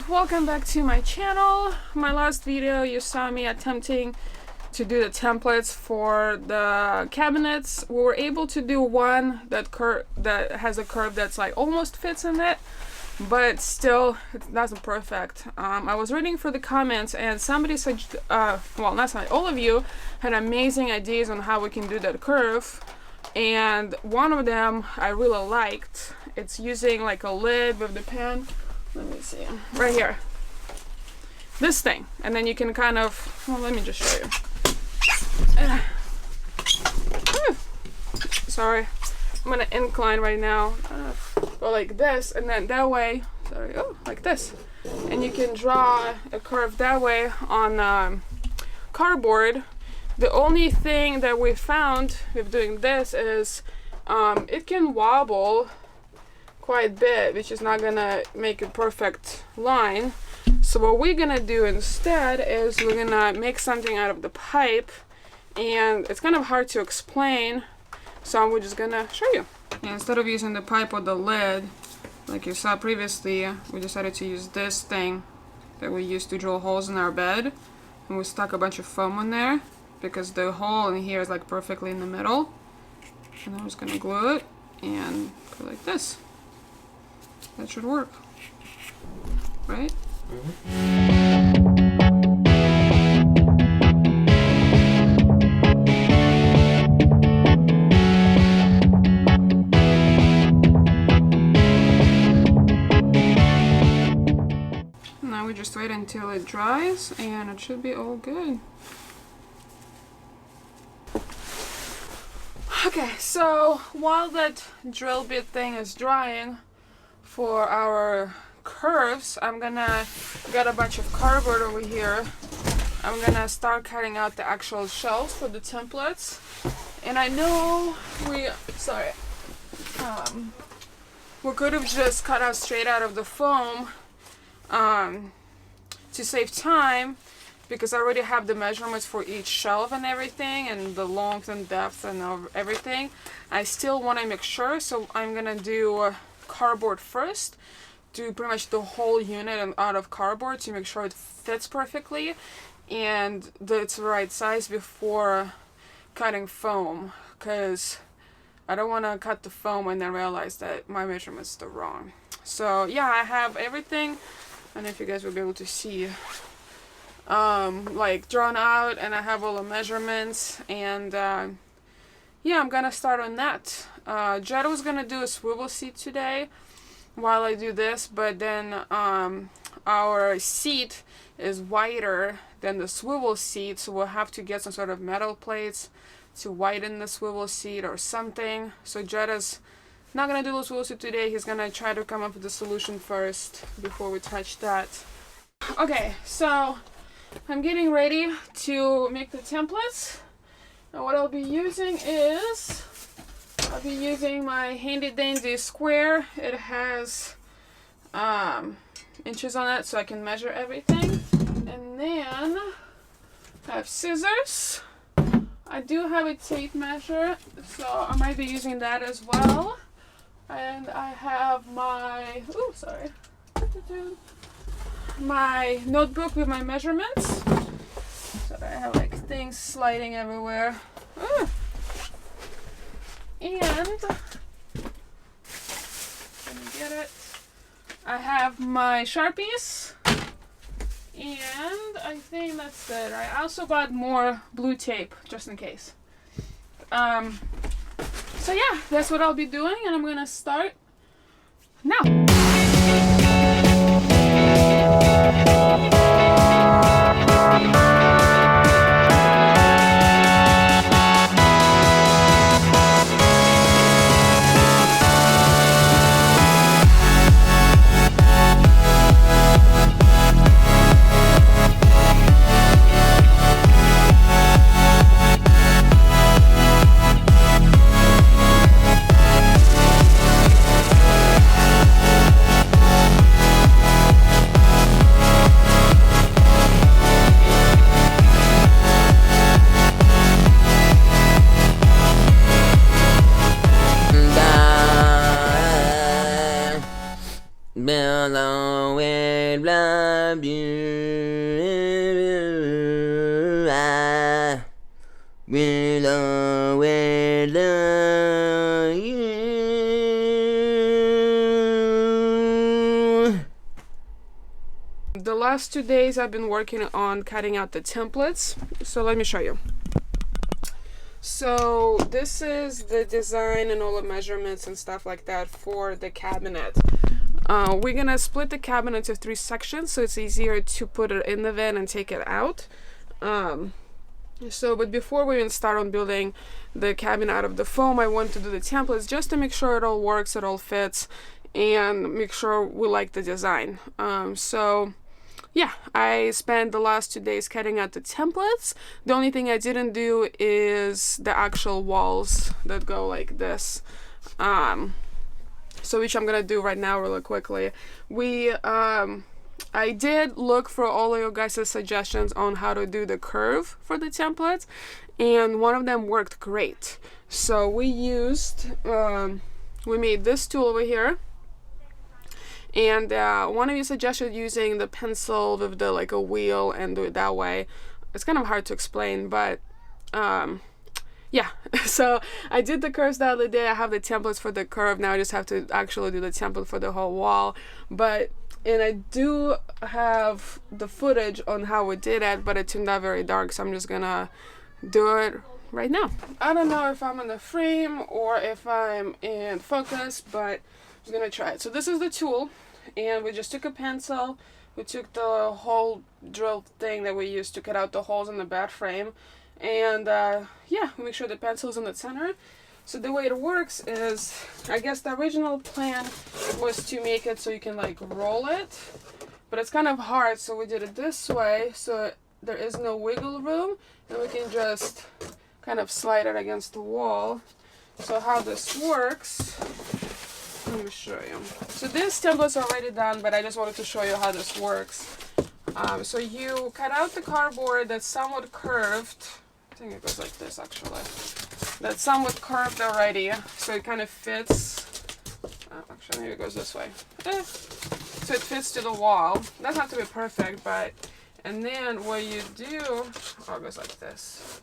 welcome back to my channel. My last video you saw me attempting to do the templates for the cabinets. We were able to do one that has a curve that's like almost fits in it, but still it doesn't perfect. I was reading for the comments and somebody said, well, not somebody, all of you had amazing ideas on how we can do that curve, and one of them I really liked. It's using like a lid with the pen. Let me see, right here, this thing, and then you can kind of, well, let me just show you. Sorry, I'm gonna incline right now. Go like this, and then that way, sorry, like this, and you can draw a curve that way on cardboard. The only thing that we found with doing this is it can wobble quite a bit, which is not gonna make a perfect line. So what we're gonna do instead is we're gonna make something out of the pipe, and it's kind of hard to explain, so we're just gonna show you. And instead of using the pipe or the lid like you saw previously, we decided to use this thing that we used to drill holes in our bed, and we stuck a bunch of foam on there because the hole in here is like perfectly in the middle. And I'm just gonna glue it and go like this. That should work, right? Now we just wait until it dries and it should be all good. Okay, so while that drill bit thing is drying for our curves, I'm gonna get a bunch of cardboard over here. I'm gonna start cutting out the actual shelves for the templates. And I know we could have just cut out straight out of the foam to save time, because I already have the measurements for each shelf and everything, and the length and depth and everything. I still want to make sure, so I'm gonna do cardboard first, do pretty much the whole unit out of cardboard to make sure it fits perfectly and that it's the right size before cutting foam, because I don't want to cut the foam and then realize that my measurements are wrong. So yeah, I have everything. I don't know if you guys will be able to see, like drawn out, and I have all the measurements, and yeah, I'm gonna start on that. Jed was gonna do a swivel seat today while I do this, but then our seat is wider than the swivel seat, so we'll have to get some sort of metal plates to widen the swivel seat or something. So Jed is not gonna do the swivel seat today. He's gonna try to come up with a solution first before we touch that. Okay, so I'm getting ready to make the templates. And what I'll be using is, I'll be using my handy dandy square. It has inches on it so I can measure everything. And then I have scissors. I do have a tape measure, so I might be using that as well. And I have my, my notebook with my measurements. So I have like things sliding everywhere. And let me get it. I have my Sharpies, and I think that's it. I also bought more blue tape just in case. So yeah, that's what I'll be doing, and I'm gonna start now. Willow, willow, you. The last 2 days I've been working on cutting out the templates, so let me show you. So this is the design and all the measurements and stuff like that for the cabinet. We're gonna split the cabinet into 3 sections so it's easier to put it in the van and take it out. But before we even start on building the cabinet out of the foam, I want to do the templates just to make sure it all works, it all fits, and make sure we like the design. Yeah, I spent the last 2 days cutting out the templates. The only thing I didn't do is the actual walls that go like this. Which I'm gonna do right now really quickly. I did look for all of your guys' suggestions on how to do the curve for the templates, and one of them worked great. So we made this tool over here. And one of you suggested using the pencil with the like a wheel and do it that way. It's kind of hard to explain, but yeah. So I did the curves the other day. I have the templates for the curve. Now I just have to actually do the template for the whole wall. And I do have the footage on how we did it, but it turned out very dark, so I'm just gonna do it right now. I don't know if I'm in the frame or if I'm in focus, but I'm just gonna try it. So this is the tool. And we just took a pencil, we took the hole drill thing that we used to cut out the holes in the bed frame, and yeah, we make sure the pencil's in the center. So the way it works is, I guess the original plan was to make it so you can like roll it, but it's kind of hard, so we did it this way, so there is no wiggle room, and we can just kind of slide it against the wall. So how this works, let me show you. So this template's already done, but I just wanted to show you how this works. So you cut out the cardboard that's somewhat curved. I think it goes like this actually. That's somewhat curved already, so it kind of fits. Actually, maybe it goes this way. So it fits to the wall. It doesn't have to be perfect, but. And then what you do, it goes like this.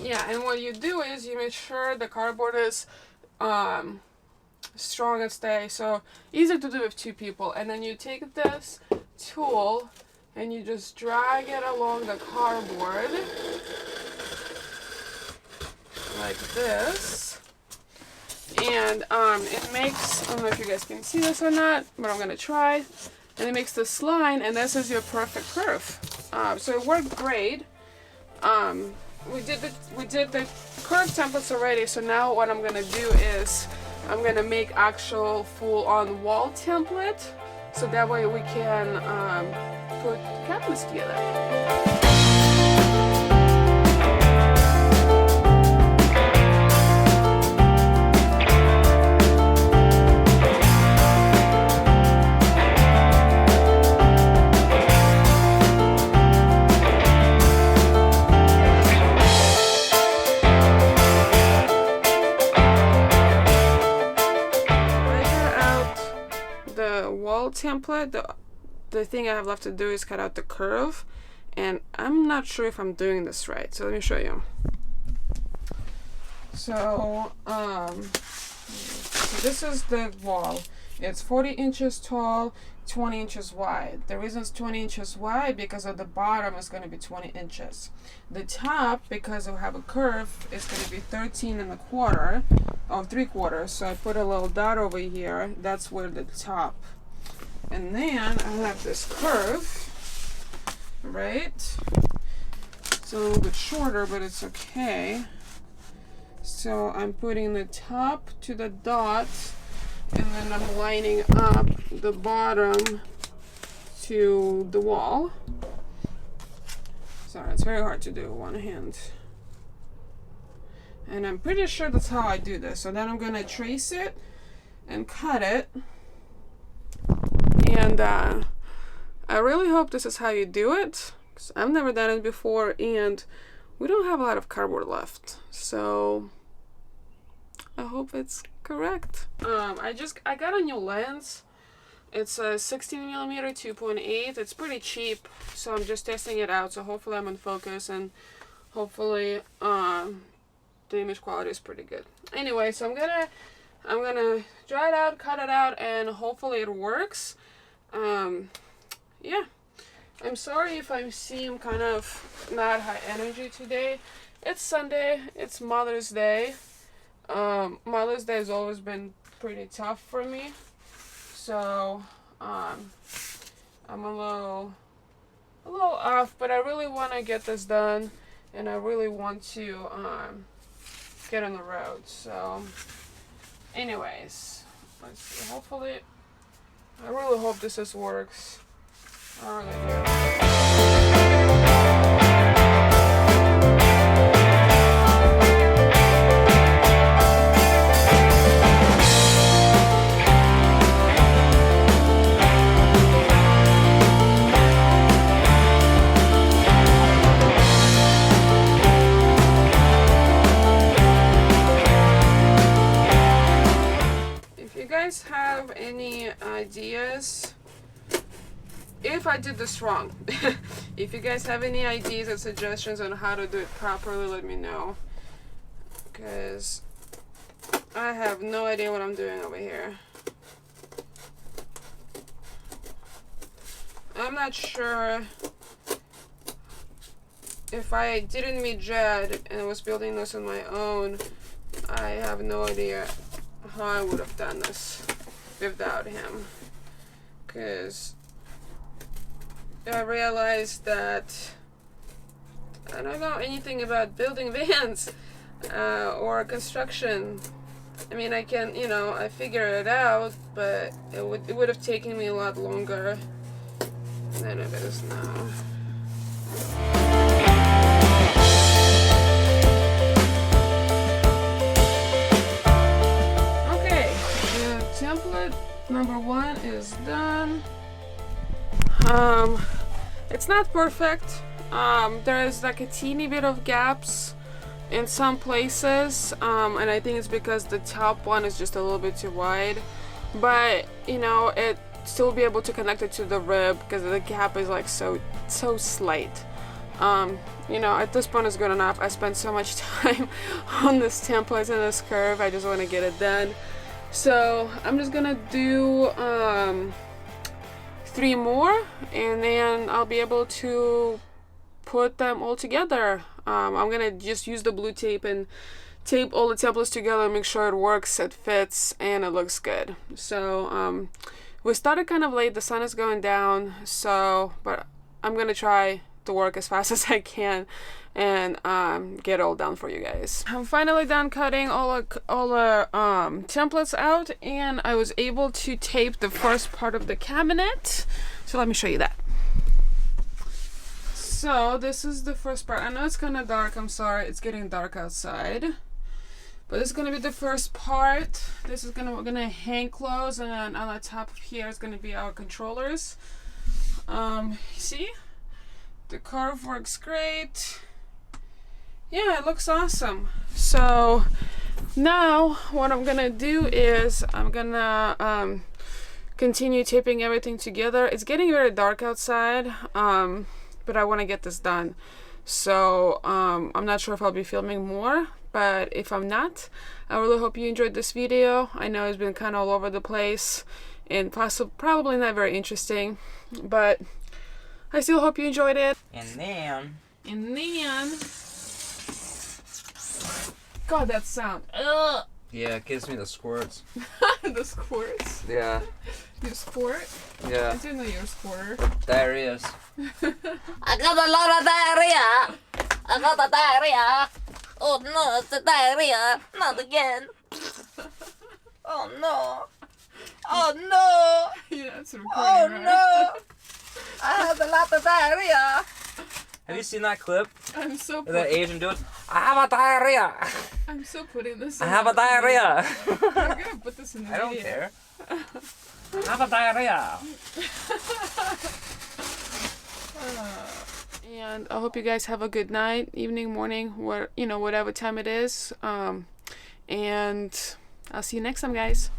Yeah, and what you do is you make sure the cardboard is strong and steady, so easy to do with 2 people. And then you take this tool and you just drag it along the cardboard like this, and it makes, I don't know if you guys can see this or not, but I'm gonna try. And it makes this line, and this is your perfect curve. So it worked great. We did the curve templates already, so now what I'm gonna do is I'm gonna make actual full-on wall template, so that way we can put cabinets together. Template, the thing I have left to do is cut out the curve, and I'm not sure if I'm doing this right, so let me show you. So this is the wall. It's 40 inches tall, 20 inches wide. The reason it's 20 inches wide because of the bottom is going to be 20 inches. The top, because we have a curve, is going to be 13 and a quarter, or 3/4. So I put a little dot over here. That's where the top. And then I have this curve, right? It's a little bit shorter, but it's okay. So I'm putting the top to the dot, and then I'm lining up the bottom to the wall. Sorry, it's very hard to do with one hand. And I'm pretty sure that's how I do this. So then I'm gonna trace it and cut it. And I really hope this is how you do it, because I've never done it before, and we don't have a lot of cardboard left, so I hope it's correct. I got a new lens. It's a 16mm 2.8. It's pretty cheap, so I'm just testing it out. So hopefully I'm in focus, and hopefully the image quality is pretty good. Anyway, so I'm gonna dry it out, cut it out, and hopefully it works. Yeah, I'm sorry if I seem kind of not high energy today. It's Sunday. It's Mother's Day. Mother's Day has always been pretty tough for me. So, I'm a little off, but I really want to get this done, and I really want to, get on the road. So, anyways, let's see. Hopefully, I really hope this works. I really do. Have any ideas if I did this wrong? If you guys have any ideas or suggestions on how to do it properly, let me know, because I have no idea what I'm doing over here. I'm not sure if I didn't meet Jed and was building this on my own. I have no idea how I would have done this without him, because I realized that I don't know anything about building vans or construction. I mean, I can, you know, I figure it out, but it would have taken me a lot longer than it is now. Template number 1 is done. It's not perfect. There is like a teeny bit of gaps in some places, and I think it's because the top one is just a little bit too wide, but you know, it still be able to connect it to the rib because the gap is like so slight. You know, at this point it's good enough. I spent so much time on this template and this curve. I just want to get it done. So I'm just gonna do 3 more, and then I'll be able to put them all together. I'm gonna just use the blue tape and tape all the templates together, make sure it works, it fits, and it looks good. So we started kind of late, the sun is going down, so but I'm gonna try to work as fast as I can and get it all done for you guys. I'm finally done cutting all the templates out, and I was able to tape the first part of the cabinet. So let me show you that. So this is the first part. I know it's kind of dark, I'm sorry, it's getting dark outside, but this is gonna be the first part. This is we're gonna hang close, and then on the top of here is gonna be our controllers. See, the curve works great. Yeah, it looks awesome. So now what I'm gonna do is I'm gonna continue taping everything together. It's getting very dark outside, but I want to get this done. So I'm not sure if I'll be filming more, but if I'm not, I really hope you enjoyed this video. I know it's been kind of all over the place and probably not very interesting, but I still hope you enjoyed it. And then God, that sound. Ugh. Yeah, it gives me the squirts. The squirts? Yeah. You squirt? Yeah. I didn't know you're a squirter. Diarrheas. I got a lot of diarrhea. I got the diarrhea. Oh no, it's the diarrhea. Not again. Oh no. Oh no. Yeah, it's recording, Oh right? no. I have a lot of diarrhea. Have you seen that clip? I'm so That Asian dude? I have a diarrhea. I'm so putting this in. I have a diarrhea. I'm gonna put this in the I don't video. care. I have a diarrhea. And I hope you guys have a good night, evening, morning, whatever time it is. And I'll see you next time, guys.